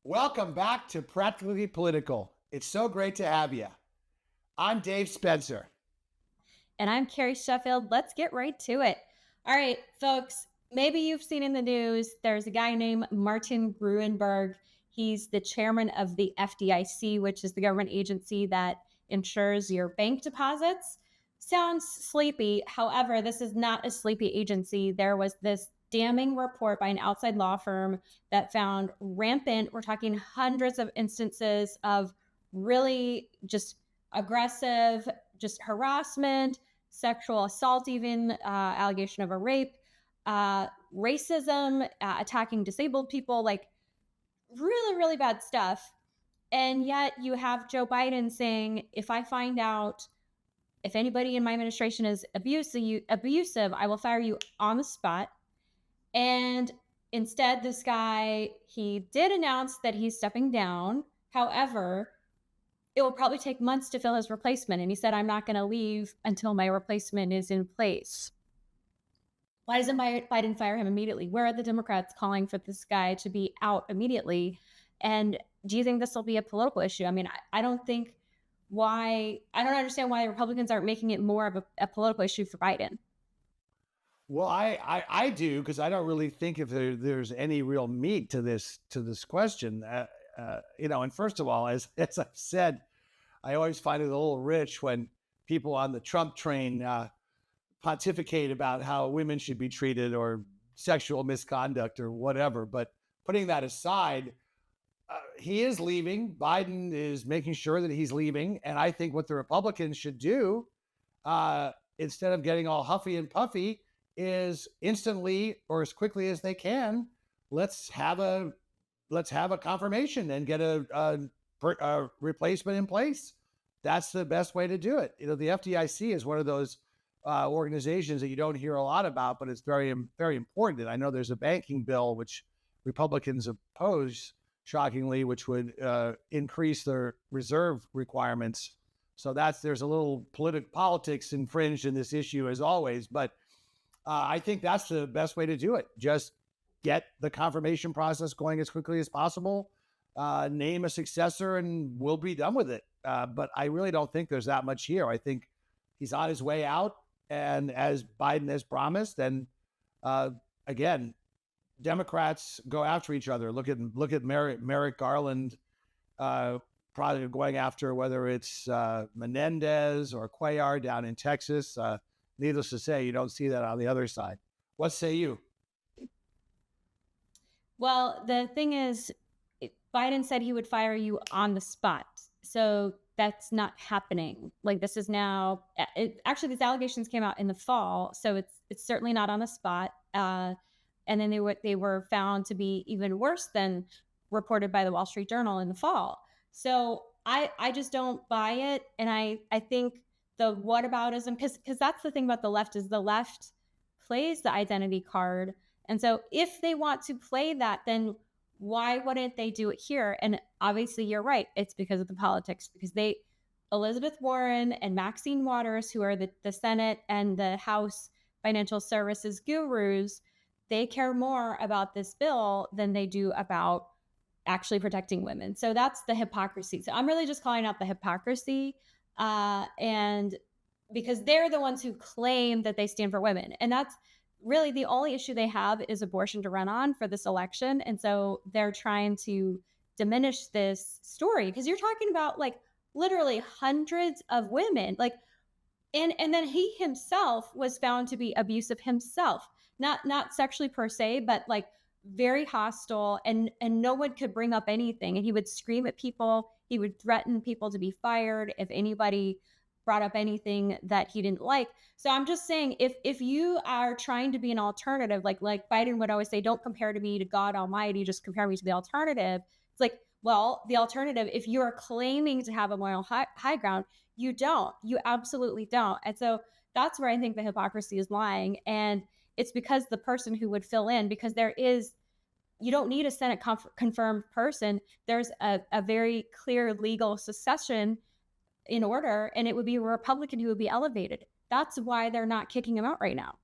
Welcome back to Practically Political. It's so great to have you. I'm Dave Spencer. And I'm Carrie Sheffield. Let's get right to it. All right, folks, maybe you've seen in the news, there's a guy named Martin Gruenberg. He's the chairman of the FDIC, which is the government agency that insures your bank deposits. Sounds sleepy. However, this is not a sleepy agency. There was this damning report by an outside law firm that found rampant, we're talking hundreds of instances of really just aggressive, just harassment, sexual assault, even allegation of a rape, racism, attacking disabled people, like really, really bad stuff. And yet you have Joe Biden saying, if I find out if anybody in my administration is abusive, I will fire you on the spot. And instead, this guy, he did announce that he's stepping down. However, it will probably take months to fill his replacement. And he said, I'm not going to leave until my replacement is in place. Why doesn't Biden fire him immediately? Where are the Democrats calling for this guy to be out immediately? And do you think this will be a political issue? I mean, I don't understand why Republicans aren't making it more of a political issue for Biden. Well, I do, because I don't really think if there's any real meat to this question. And first of all, as I've said, I always find it a little rich when people on the Trump train pontificate about how women should be treated or sexual misconduct or whatever. But putting that aside, he is leaving. Biden is making sure that he's leaving. And I think what the Republicans should do, instead of getting all huffy and puffy, is instantly or as quickly as they can, let's have a confirmation and get a replacement in place. That's the best way to do it. The FDIC is one of those organizations that you don't hear a lot about, but it's very, very important. And I know there's a banking bill which Republicans oppose, shockingly, which would increase their reserve requirements. So there's a little politics infringed in this issue, as always. But I think that's the best way to do it. Just get the confirmation process going as quickly as possible, name a successor, and we'll be done with it. But I really don't think there's that much here. I think he's on his way out, and as Biden has promised, and again, Democrats go after each other. Look at Merrick Garland, probably going after whether it's Menendez or Cuellar down in Texas. Needless to say, you don't see that on the other side. What say you? Well, the thing is, Biden said he would fire you on the spot. So that's not happening. Like, this is now, actually, these allegations came out in the fall. So it's certainly not on the spot. And then they were found to be even worse than reported by the Wall Street Journal in the fall. So I just don't buy it. And I think the whataboutism, because that's the thing about the left, is the left plays the identity card. And so if they want to play that, then why wouldn't they do it here? And obviously you're right. It's because of the politics, because Elizabeth Warren and Maxine Waters, who are the Senate and the House financial services gurus, they care more about this bill than they do about actually protecting women. So that's the hypocrisy. So I'm really just calling out the hypocrisy. And because they're the ones who claim that they stand for women. And that's really the only issue they have is abortion to run on for this election. And so they're trying to diminish this story, because you're talking about like literally hundreds of women, like, and then he himself was found to be abusive himself, not sexually per se, but like very hostile, and no one could bring up anything. And he would scream at people. He would threaten people to be fired if anybody brought up anything that he didn't like. So I'm just saying, if you are trying to be an alternative, like Biden would always say, don't compare to me to God Almighty, just compare me to the alternative. It's like, well, the alternative, if you're claiming to have a moral high ground, you don't. You absolutely don't. And so that's where I think the hypocrisy is lying. And it's because the person who would fill in, because you don't need a Senate confirmed person. There's a very clear legal succession in order, and it would be a Republican who would be elevated. That's why they're not kicking him out right now.